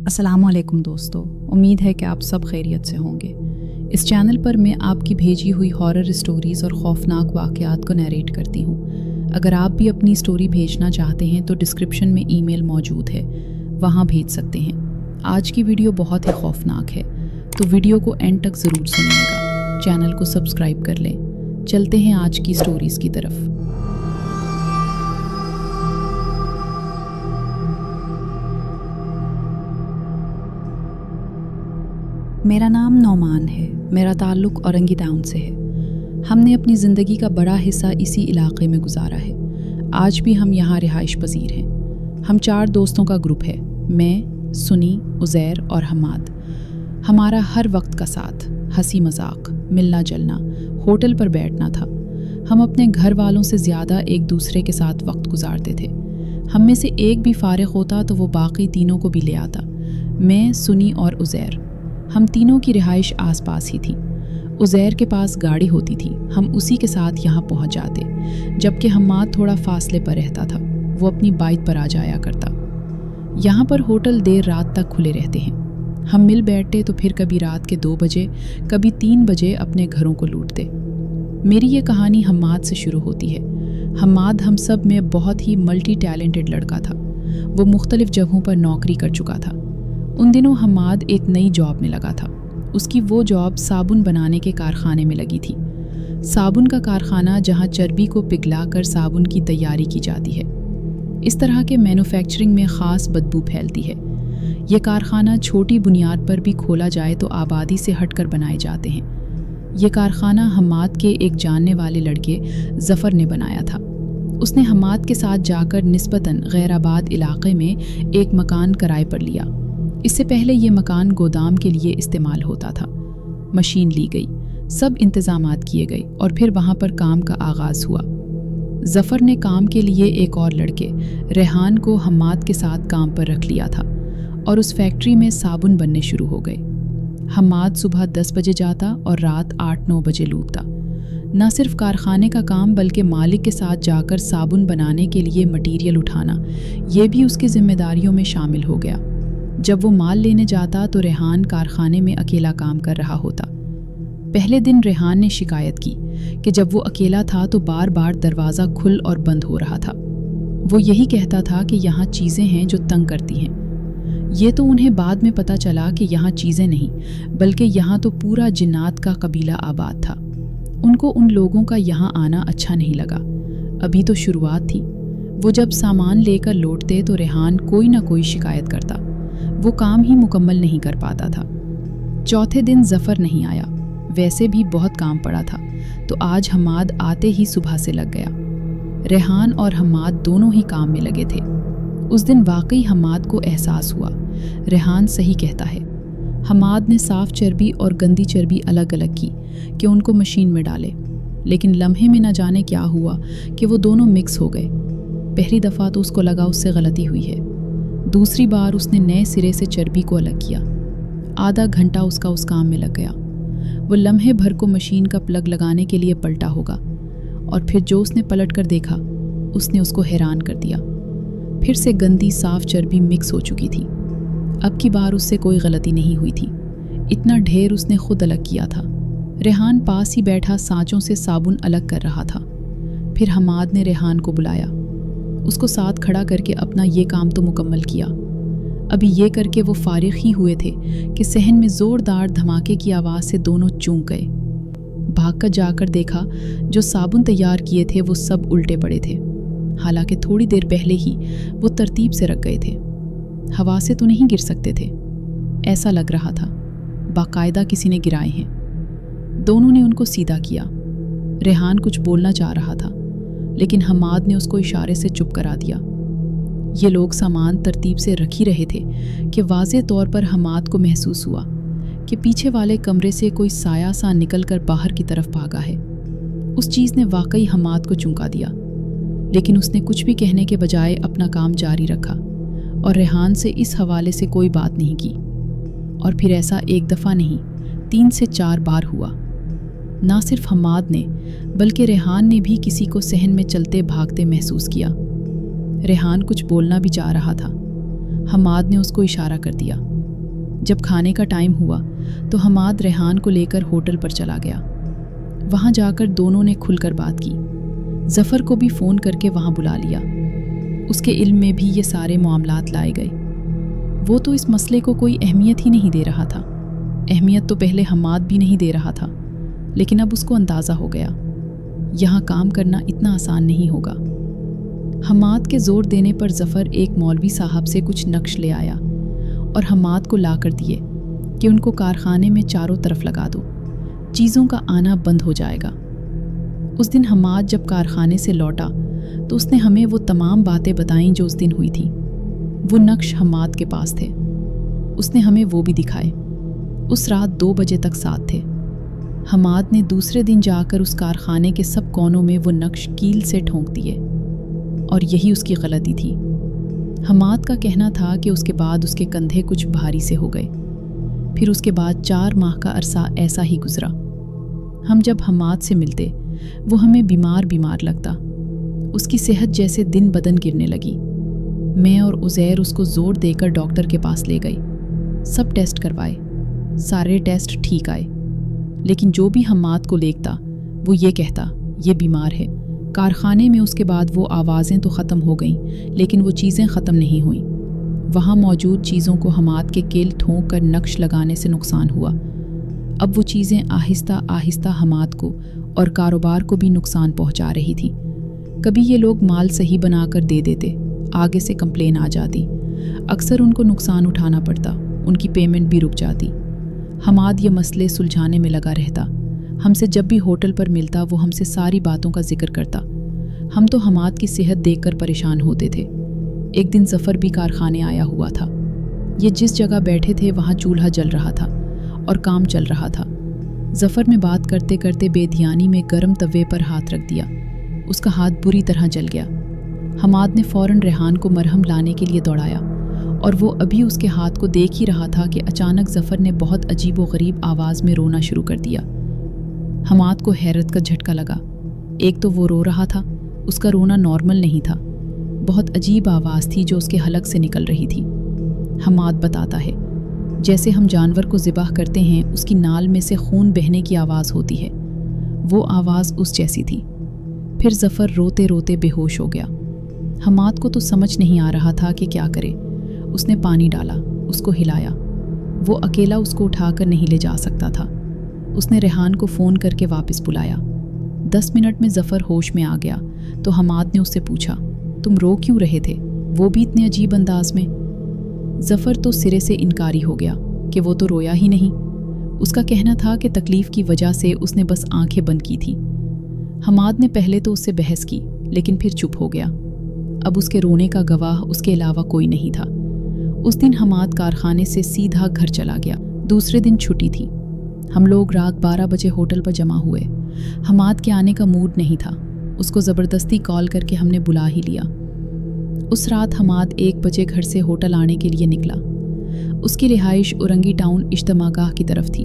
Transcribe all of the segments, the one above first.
अस्सलाम वालेकुम दोस्तों, उम्मीद है कि आप सब खैरियत से होंगे। इस चैनल पर मैं आपकी भेजी हुई हॉरर स्टोरीज़ और खौफनाक वाक़यात को नरेट करती हूँ। अगर आप भी अपनी स्टोरी भेजना चाहते हैं तो डिस्क्रिप्शन में ईमेल मौजूद है, वहाँ भेज सकते हैं। आज की वीडियो बहुत ही खौफनाक है, तो वीडियो को एंड तक ज़रूर सुनिएगा। चैनल को सब्सक्राइब कर लें। चलते हैं आज की स्टोरीज़ की तरफ। मेरा नाम नौमान है। मेरा ताल्लुक़ औरंगी टाउन से है। हमने अपनी ज़िंदगी का बड़ा हिस्सा इसी इलाके में गुजारा है। आज भी हम यहाँ रिहाइश पजीर हैं। हम 4 दोस्तों का ग्रुप है, मैं, सुनी, उज़ैर और हमाद। हमारा हर वक्त का साथ, हंसी मजाक, मिलना जलना, होटल पर बैठना था। हम अपने घर वालों से ज़्यादा एक दूसरे के साथ वक्त गुजारते थे। हम में से एक भी फारिग होता तो वो बाकी तीनों को भी ले आता। मैं, सुनी और उज़ैर, हम तीनों की रिहाइश आसपास ही थी। उज़ैर के पास गाड़ी होती थी, हम उसी के साथ यहाँ पहुँच जाते, जबकि हमाद थोड़ा फासले पर रहता था। वो अपनी बाइक पर आ जाया करता। यहाँ पर होटल देर रात तक खुले रहते हैं। हम मिल बैठते तो फिर कभी रात के 2 बजे, कभी 3 बजे अपने घरों को लूटते। मेरी ये कहानी हमाद से शुरू होती है। हमाद हम सब में बहुत ही मल्टी टैलेंटेड लड़का था। वो मुख्तलिफ जगहों पर नौकरी कर चुका था। उन दिनों हमाद एक नई जॉब में लगा था। उसकी वो जॉब साबुन बनाने के कारखाने में लगी थी। साबुन का कारखाना जहाँ चर्बी को पिघलाकर साबुन की तैयारी की जाती है। इस तरह के मैन्युफैक्चरिंग में ख़ास बदबू फैलती है। ये कारखाना छोटी बुनियाद पर भी खोला जाए तो आबादी से हटकर बनाए जाते हैं। ये कारखाना हमाद के एक जानने वाले लड़के ज़फ़र ने बनाया था। उसने हमाद के साथ जाकर निस्बतन गैराबाद इलाके में एक मकान किराए पर लिया। इससे पहले ये मकान गोदाम के लिए इस्तेमाल होता था। मशीन ली गई, सब इंतज़ामात किए गए और फिर वहाँ पर काम का आगाज़ हुआ। ज़फ़र ने काम के लिए एक और लड़के रेहान को हमाद के साथ काम पर रख लिया था और उस फैक्ट्री में साबुन बनने शुरू हो गए। हमाद सुबह 10 बजे जाता और रात 8-9 बजे लौटता। न सिर्फ कारखाने का काम बल्कि मालिक के साथ जाकर साबुन बनाने के लिए मटीरियल उठाना, ये भी उसकी जिम्मेदारियों में शामिल हो गया। जब वो माल लेने जाता तो रेहान कारखाने में अकेला काम कर रहा होता। पहले दिन रेहान ने शिकायत की कि जब वो अकेला था तो बार बार दरवाज़ा खुल और बंद हो रहा था। वो यही कहता था कि यहाँ चीज़ें हैं जो तंग करती हैं। ये तो उन्हें बाद में पता चला कि यहाँ चीज़ें नहीं बल्कि यहाँ तो पूरा जिन्नात का कबीला आबाद था। उनको उन लोगों का यहाँ आना अच्छा नहीं लगा। अभी तो शुरुआत थी। वो जब सामान लेकर लौटते तो रेहान कोई ना कोई शिकायत करता। वो काम ही मुकम्मल नहीं कर पाता था। चौथे दिन ज़फ़र नहीं आया। वैसे भी बहुत काम पड़ा था, तो आज हमाद आते ही सुबह से लग गया। रेहान और हमाद दोनों ही काम में लगे थे। उस दिन वाकई हमाद को एहसास हुआ, रेहान सही कहता है। हमाद ने साफ़ चर्बी और गंदी चर्बी अलग अलग की कि उनको मशीन में डाले, लेकिन लम्हे में न जाने क्या हुआ कि वो दोनों मिक्स हो गए। पहली दफ़ा तो उसको लगा उससे गलती हुई है। दूसरी बार उसने नए सिरे से चर्बी को अलग किया। आधा घंटा उसका उस काम में लग गया। वो लम्हे भर को मशीन का प्लग लगाने के लिए पलटा होगा और फिर जो उसने पलट कर देखा उसने उसको हैरान कर दिया। फिर से गंदी साफ चर्बी मिक्स हो चुकी थी। अब की बार उससे कोई गलती नहीं हुई थी। इतना ढेर उसने खुद अलग किया था। रेहान पास ही बैठा सांचों से साबुन अलग कर रहा था। फिर हमाद ने रेहान को बुलाया, उसको साथ खड़ा करके अपना ये काम तो मुकम्मल किया। अभी ये करके वो फारिग ही हुए थे कि सहन में ज़ोरदार धमाके की आवाज़ से दोनों चूक गए। भागकर जाकर देखा जो साबुन तैयार किए थे वो सब उल्टे पड़े थे। हालांकि थोड़ी देर पहले ही वो तरतीब से रख गए थे। हवा से तो नहीं गिर सकते थे, ऐसा लग रहा था बाकायदा किसी ने गिराए हैं। दोनों ने उनको सीधा किया। रेहान कुछ बोलना चाह रहा था, लेकिन हमाद ने उसको इशारे से चुप करा दिया। ये लोग सामान तरतीब से रख ही रहे थे कि वाज़े तौर पर हमाद को महसूस हुआ कि पीछे वाले कमरे से कोई साया सा निकलकर बाहर की तरफ भागा है। उस चीज़ ने वाकई हमाद को चौंका दिया, लेकिन उसने कुछ भी कहने के बजाय अपना काम जारी रखा और रेहान से इस हवाले से कोई बात नहीं की। और फिर ऐसा एक दफ़ा नहीं 3 से 4 बार हुआ। ना सिर्फ हमाद ने बल्कि रेहान ने भी किसी को सहन में चलते भागते महसूस किया। रेहान कुछ बोलना भी चाह रहा था। हमाद ने उसको इशारा कर दिया जब खाने का टाइम हुआ तो हमाद रेहान को लेकर होटल पर चला गया। वहाँ जाकर दोनों ने खुलकर बात की। ज़फ़र को भी फ़ोन करके वहाँ बुला लिया। उसके इल्म में भी ये सारे मामलात लाए गए। वो तो इस मसले को कोई अहमियत ही नहीं दे रहा था। अहमियत तो पहले हमाद भी नहीं दे रहा था, लेकिन अब उसको अंदाज़ा हो गया यहाँ काम करना इतना आसान नहीं होगा। हमाद के ज़ोर देने पर ज़फ़र एक मौलवी साहब से कुछ नक्श ले आया और हमाद को ला कर दिए कि उनको कारखाने में चारों तरफ लगा दो, चीज़ों का आना बंद हो जाएगा। उस दिन हमाद जब कारखाने से लौटा तो उसने हमें वो तमाम बातें बताईं जो उस दिन हुई थी। वो नक्श हमाद के पास थे, उसने हमें वो भी दिखाए। उस रात 2 बजे तक साथ थे। हमाद ने दूसरे दिन जाकर उस कारखाने के सब कोनों में वो नक्श कील से ठोंक दिए और यही उसकी गलती थी। हमाद का कहना था कि उसके बाद उसके कंधे कुछ भारी से हो गए। फिर उसके बाद 4 माह का अरसा ऐसा ही गुजरा। हम जब हमाद से मिलते वो हमें बीमार बीमार लगता। उसकी सेहत जैसे दिन बदन गिरने लगी। मैं और उज़ैर उसको ज़ोर देकर डॉक्टर के पास ले गए। सब टेस्ट करवाए, सारे टेस्ट ठीक आए, लेकिन जो भी हमाद को देखता वो ये कहता ये बीमार है। कारखाने में उसके बाद वो आवाज़ें तो ख़त्म हो गईं, लेकिन वो चीज़ें ख़त्म नहीं हुईं। वहाँ मौजूद चीज़ों को हमाद के केल ठोंक कर नक्श लगाने से नुकसान हुआ। अब वो चीज़ें आहिस्ता आहिस्ता हमाद को और कारोबार को भी नुकसान पहुँचा रही थी। कभी ये लोग माल सही बनाकर दे देते, आगे से कंप्लेन आ जाती। अक्सर उनको नुकसान उठाना पड़ता, उनकी पेमेंट भी रुक जाती। हमाद ये मसले सुलझाने में लगा रहता। हमसे जब भी होटल पर मिलता वो हमसे सारी बातों का जिक्र करता। हम तो हमाद की सेहत देखकर परेशान होते थे। एक दिन ज़फ़र भी कारखाने आया हुआ था। ये जिस जगह बैठे थे वहाँ चूल्हा जल रहा था और काम चल रहा था। ज़फ़र ने बात करते करते बेध्यानी में गर्म तवे पर हाथ रख दिया। उसका हाथ बुरी तरह जल गया। हमाद ने फ़ौरन रेहान को मरहम लाने के लिए दौड़ाया और वो अभी उसके हाथ को देख ही रहा था कि अचानक ज़फ़र ने बहुत अजीब व गरीब आवाज़ में रोना शुरू कर दिया। हमाद को हैरत का झटका लगा। एक तो वो रो रहा था, उसका रोना नॉर्मल नहीं था, बहुत अजीब आवाज़ थी जो उसके हलक से निकल रही थी। हमाद बताता है जैसे हम जानवर को ज़िबाह करते हैं उसकी नाल में से खून बहने की आवाज़ होती है, वो आवाज़ उस जैसी थी। फिर ज़फ़र रोते रोते बेहोश हो गया। हमाद को तो समझ नहीं आ रहा था कि क्या करे। उसने पानी डाला, उसको हिलाया। वो अकेला उसको उठाकर नहीं ले जा सकता था। उसने रेहान को फ़ोन करके वापस बुलाया। 10 मिनट में ज़फ़र होश में आ गया तो हमाद ने उससे पूछा तुम रो क्यों रहे थे, वो भी इतने अजीब अंदाज में। ज़फ़र तो सिरे से इनकारी हो गया कि वो तो रोया ही नहीं। उसका कहना था कि तकलीफ़ की वजह से उसने बस आंखें बंद की थी। हमाद ने पहले तो उससे बहस की, लेकिन फिर चुप हो गया। अब उसके रोने का गवाह उसके अलावा कोई नहीं था। उस दिन हमाद कारखाने से सीधा घर चला गया। दूसरे दिन छुट्टी थी। हम लोग रात 12 बजे होटल पर जमा हुए। हमाद के आने का मूड नहीं था। उसको ज़बरदस्ती कॉल करके हमने बुला ही लिया। उस रात हमाद 1 बजे घर से होटल आने के लिए निकला। उसकी रिहाइश औरंगी टाउन इज्तिमागाह की तरफ थी।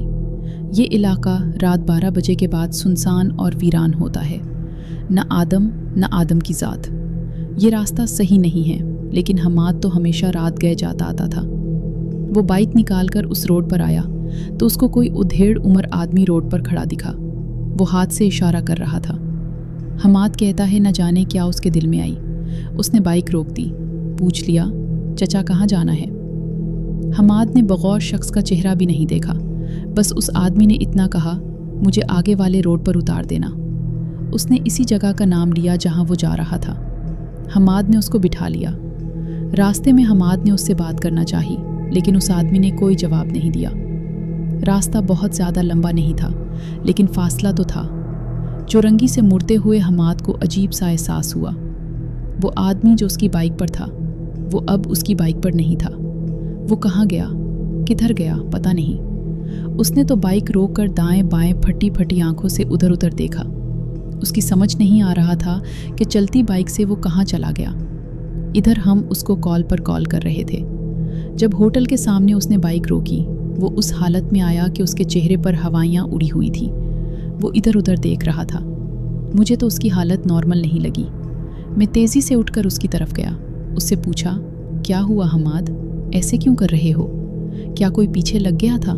ये इलाका रात 12 बजे के बाद सुनसान और वीरान होता है। न आदम की ज़ात। ये रास्ता सही नहीं है, लेकिन हमाद तो हमेशा रात गए जाता आता था। वो बाइक निकाल कर उस रोड पर आया तो उसको कोई उधेड़ उम्र आदमी रोड पर खड़ा दिखा। वो हाथ से इशारा कर रहा था। हमाद कहता है न जाने क्या उसके दिल में आई। उसने बाइक रोक दी, पूछ लिया चचा कहाँ जाना है। हमाद ने बगौर शख्स का चेहरा भी नहीं देखा, बस उस आदमी ने इतना कहा मुझे आगे वाले रोड पर उतार देना। उसने इसी जगह का नाम लिया जहाँ वो जा रहा था। हमाद ने उसको बिठा लिया। रास्ते में हमाद ने उससे बात करना चाही, लेकिन उस आदमी ने कोई जवाब नहीं दिया। रास्ता बहुत ज़्यादा लंबा नहीं था, लेकिन फासला तो था। चौरंगी से मुड़ते हुए हमाद को अजीब सा एहसास हुआ। वो आदमी जो उसकी बाइक पर था वो अब उसकी बाइक पर नहीं था। वो कहाँ गया, किधर गया, पता नहीं। उसने तो बाइक रोक कर दाएं बाएं फटी फटी आंखों से उधर उधर देखा। उसकी समझ नहीं आ रहा था कि चलती बाइक से वो कहाँ चला गया। इधर हम उसको कॉल पर कॉल कर रहे थे। जब होटल के सामने उसने बाइक रोकी, वो उस हालत में आया कि उसके चेहरे पर हवाइयाँ उड़ी हुई थी। वो इधर उधर देख रहा था। मुझे तो उसकी हालत नॉर्मल नहीं लगी। मैं तेज़ी से उठकर उसकी तरफ गया। उससे पूछा क्या हुआ हमाद, ऐसे क्यों कर रहे हो। क्या कोई पीछे लग गया था?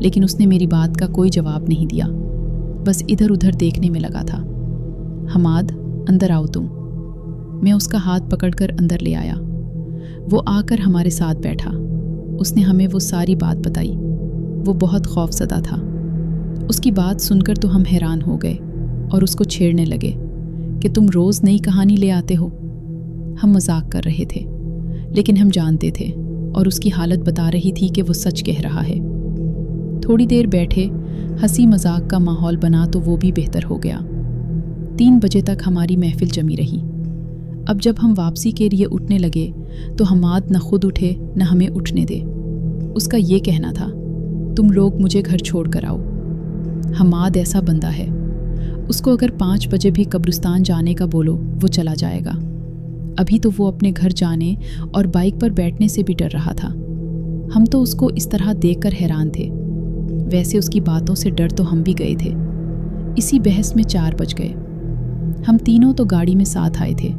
लेकिन उसने मेरी बात का कोई जवाब नहीं दिया, बस इधर उधर देखने में लगा था। हमाद, अंदर आओ तुम। मैं उसका हाथ पकड़कर अंदर ले आया। वो आकर हमारे साथ बैठा। उसने हमें वो सारी बात बताई। वो बहुत खौफज़दा था। उसकी बात सुनकर तो हम हैरान हो गए और उसको छेड़ने लगे कि तुम रोज़ नई कहानी ले आते हो। हम मजाक कर रहे थे, लेकिन हम जानते थे और उसकी हालत बता रही थी कि वो सच कह रहा है। थोड़ी देर बैठे, हंसी मजाक का माहौल बना तो वो भी बेहतर हो गया। 3 बजे तक हमारी महफिल जमी रही। अब जब हम वापसी के लिए उठने लगे तो हमाद न खुद उठे न हमें उठने दे। उसका ये कहना था, तुम लोग मुझे घर छोड़ कर आओ। हमाद ऐसा बंदा है, उसको अगर 5 बजे भी कब्रिस्तान जाने का बोलो वो चला जाएगा। अभी तो वो अपने घर जाने और बाइक पर बैठने से भी डर रहा था। हम तो उसको इस तरह देखकर हैरान थे। वैसे उसकी बातों से डर तो हम भी गए थे। इसी बहस में 4 बज गए। हम तीनों तो गाड़ी में साथ आए थे।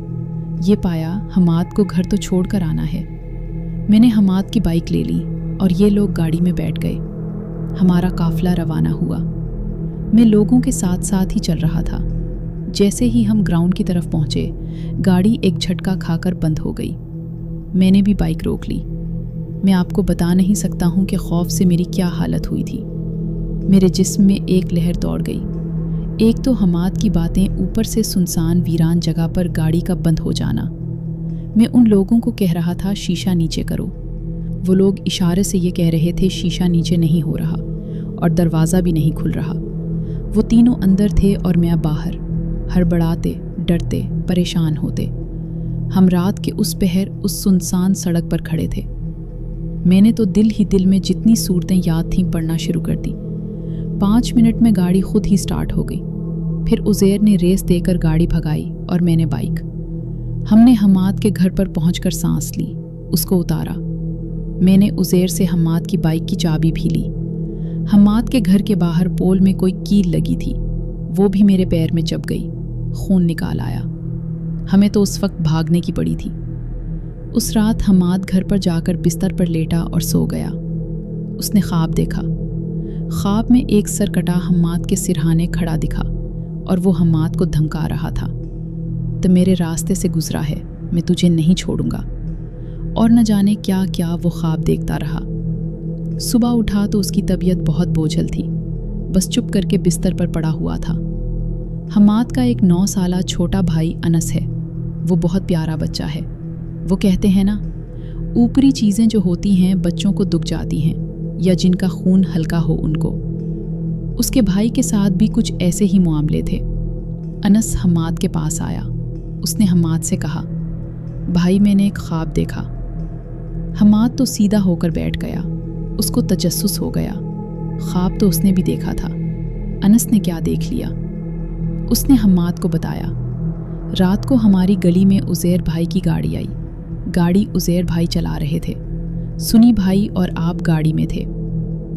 ये पाया हमाद को घर तो छोड़ कर आना है। मैंने हमाद की बाइक ले ली और ये लोग गाड़ी में बैठ गए। हमारा काफिला रवाना हुआ। मैं लोगों के साथ साथ ही चल रहा था। जैसे ही हम ग्राउंड की तरफ पहुंचे, गाड़ी एक झटका खाकर बंद हो गई। मैंने भी बाइक रोक ली। मैं आपको बता नहीं सकता हूं कि खौफ से मेरी क्या हालत हुई थी। मेरे जिस्म में एक लहर दौड़ गई। एक तो हमाद की बातें, ऊपर से सुनसान वीरान जगह पर गाड़ी का बंद हो जाना। मैं उन लोगों को कह रहा था शीशा नीचे करो। वो लोग इशारे से ये कह रहे थे शीशा नीचे नहीं हो रहा और दरवाज़ा भी नहीं खुल रहा। वो तीनों अंदर थे और मैं बाहर, हड़बड़ाते, डरते, परेशान होते। हम रात के उस पहर उस सुनसान सड़क पर खड़े थे। मैंने तो दिल ही दिल में जितनी सूरतें याद थीं पढ़ना शुरू कर दी। 5 मिनट में गाड़ी खुद ही स्टार्ट हो गई। फिर उज़ैर ने रेस देकर गाड़ी भगाई और मैंने बाइक। हमने हमाद के घर पर पहुंचकर सांस ली, उसको उतारा। मैंने उज़ैर से हमाद की बाइक की चाबी भी ली। हमाद के घर के बाहर पोल में कोई कील लगी थी, वो भी मेरे पैर में चुभ गई। खून निकाल आया। हमें तो उस वक्त भागने की पड़ी थी। उस रात हमाद घर पर जाकर बिस्तर पर लेटा और सो गया। उसने ख्वाब देखा। ख्वाब में एक सरकटा हमाद के सिरहाने खड़ा दिखा और वो हमाद को धमका रहा था, तो मेरे रास्ते से गुजरा है, मैं तुझे नहीं छोड़ूंगा। और न जाने क्या क्या वो ख्वाब देखता रहा। सुबह उठा तो उसकी तबीयत बहुत बोझल थी, बस चुप करके बिस्तर पर पड़ा हुआ था। हमाद का एक 9 साला छोटा भाई अनस है। वो बहुत प्यारा बच्चा है। वो कहते हैं ना, ऊपरी चीज़ें जो होती हैं बच्चों को दुख जाती हैं, या जिनका खून हल्का हो उनको। उसके भाई के साथ भी कुछ ऐसे ही मामले थे। अनस हमाद के पास आया। उसने हमाद से कहा, भाई मैंने एक ख्वाब देखा। हमाद तो सीधा होकर बैठ गया। उसको तजस्सुस हो गया। ख्वाब तो उसने भी देखा था। अनस ने क्या देख लिया? उसने हमाद को बताया, रात को हमारी गली में उज़ैर भाई की गाड़ी आई। गाड़ी उज़ैर भाई चला रहे थे। सुनी भाई और आप गाड़ी में थे।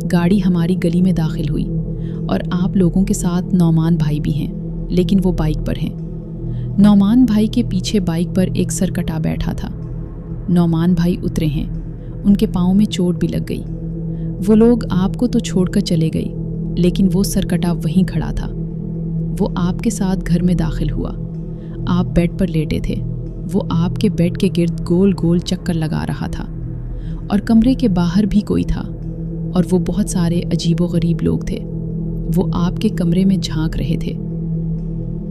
गाड़ी हमारी गली में दाखिल हुई और आप लोगों के साथ नौमान भाई भी हैं, लेकिन वो बाइक पर हैं। नौमान भाई के पीछे बाइक पर एक सरकटा बैठा था। नौमान भाई उतरे हैं। उनके पाँव में चोट भी लग गई। वो लोग आपको तो छोड़कर चले गए, लेकिन वो सरकटा वहीं खड़ा था। वो आपके साथ घर में दाखिल हुआ। आप बेड पर लेटे थे। वो आपके बेड के गिर्द गोल गोल चक्कर लगा रहा था और कमरे के बाहर भी कोई था और वो बहुत सारे अजीबोगरीब लोग थे। वो आपके कमरे में झांक रहे थे।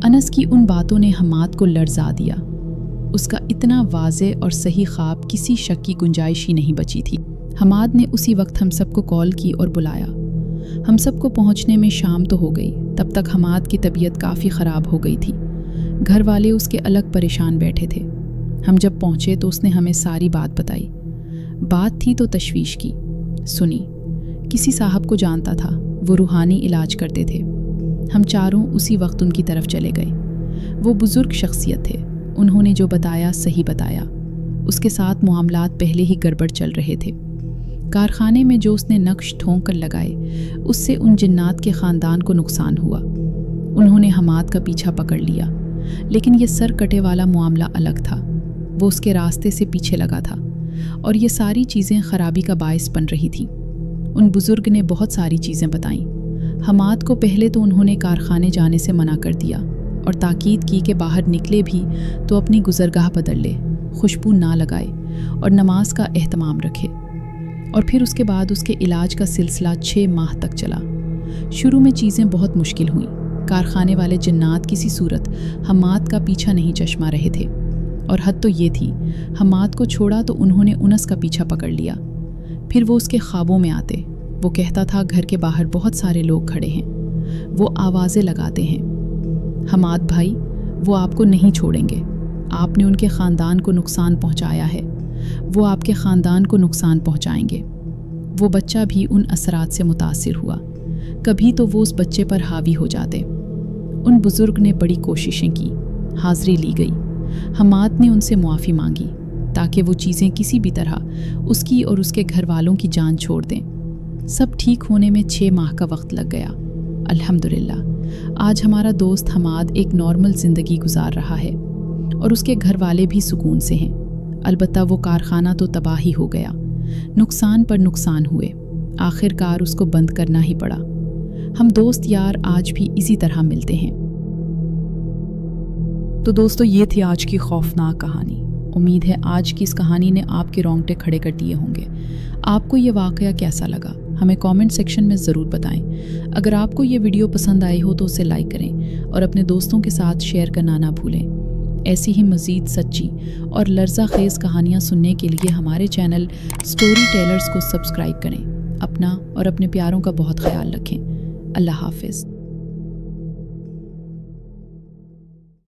अनस की उन बातों ने हमाद को लर्जा दिया। उसका इतना वाज़े और सही ख्वाब, किसी शक की गुंजाइश ही नहीं बची थी। हमाद ने उसी वक्त हम सबको कॉल की और बुलाया। हम सबको पहुंचने में शाम तो हो गई। तब तक हमाद की तबीयत काफ़ी ख़राब हो गई थी। घर वाले उसके अलग परेशान बैठे थे। हम जब पहुँचे तो उसने हमें सारी बात बताई। बात थी तो तशवीश की। सुनी। किसी साहब को जानता था, वो रूहानी इलाज करते थे। हम चारों उसी वक्त उनकी तरफ चले गए। वो बुज़ुर्ग शख्सियत थे। उन्होंने जो बताया सही बताया। उसके साथ मामलात पहले ही गड़बड़ चल रहे थे। कारखाने में जो उसने नक्श ठोंक कर लगाए, उससे उन जिन्नात के ख़ानदान को नुकसान हुआ। उन्होंने हमाद का पीछा पकड़ लिया, लेकिन ये सर कटे वाला मामला अलग था। वो उसके रास्ते से पीछे लगा था। और ये सारी चीज़ें खराबी का बायस बन रही थीं। उन बुज़ुर्ग ने बहुत सारी चीज़ें बताईं। हमाद को पहले तो उन्होंने कारखाने जाने से मना कर दिया और ताकीद की कि बाहर निकले भी तो अपनी गुज़रगाह बदल ले, खुशबू ना लगाए और नमाज का एहतमाम रखे। और फिर उसके बाद उसके इलाज का सिलसिला 6 माह तक चला। शुरू में चीज़ें बहुत मुश्किल हुईं। कारखाने वाले जिन्नात किसी सूरत हमाद का पीछा नहीं चश्मा रहे थे, और हद तो ये थी, हमाद को छोड़ा तो उन्होंने उनस का पीछा पकड़ लिया। फिर वो उसके ख्वाबों में आते। वो कहता था घर के बाहर बहुत सारे लोग खड़े हैं, वो आवाज़ें लगाते हैं, हमाद भाई वो आपको नहीं छोड़ेंगे, आपने उनके ख़ानदान को नुकसान पहुंचाया है, वो आपके ख़ानदान को नुकसान पहुंचाएंगे। वो बच्चा भी उन असरात से मुतासिर हुआ। कभी तो वो उस बच्चे पर हावी हो जाते। उन बुज़ुर्ग ने बड़ी कोशिशें की, हाज़िरी ली गई। हमाद ने उनसे मुआफ़ी मांगी ताकि वो चीज़ें किसी भी तरह उसकी और उसके घर वालों की जान छोड़ दें। सब ठीक होने में 6 माह का वक्त लग गया। अल्हम्दुलिल्लाह आज हमारा दोस्त हमाद एक नॉर्मल ज़िंदगी गुजार रहा है और उसके घर वाले भी सुकून से हैं। अलबत्ता वो कारखाना तो तबाह ही हो गया, नुकसान पर नुकसान हुए, आखिरकार उसको बंद करना ही पड़ा। हम दोस्त यार आज भी इसी तरह मिलते हैं। तो दोस्तों ये थी आज की खौफनाक कहानी। उम्मीद है आज की इस कहानी ने आपके रोंगटे खड़े कर दिए होंगे। आपको ये वाक़या कैसा लगा हमें कमेंट सेक्शन में ज़रूर बताएं। अगर आपको ये वीडियो पसंद आई हो तो उसे लाइक करें और अपने दोस्तों के साथ शेयर करना ना भूलें। ऐसी ही मज़ीद सच्ची और लर्ज़ा खेज़ कहानियाँ सुनने के लिए हमारे चैनल स्टोरी टेलर्स को सब्सक्राइब करें। अपना और अपने प्यारों का बहुत ख्याल रखें। अल्लाह हाफ़िज़।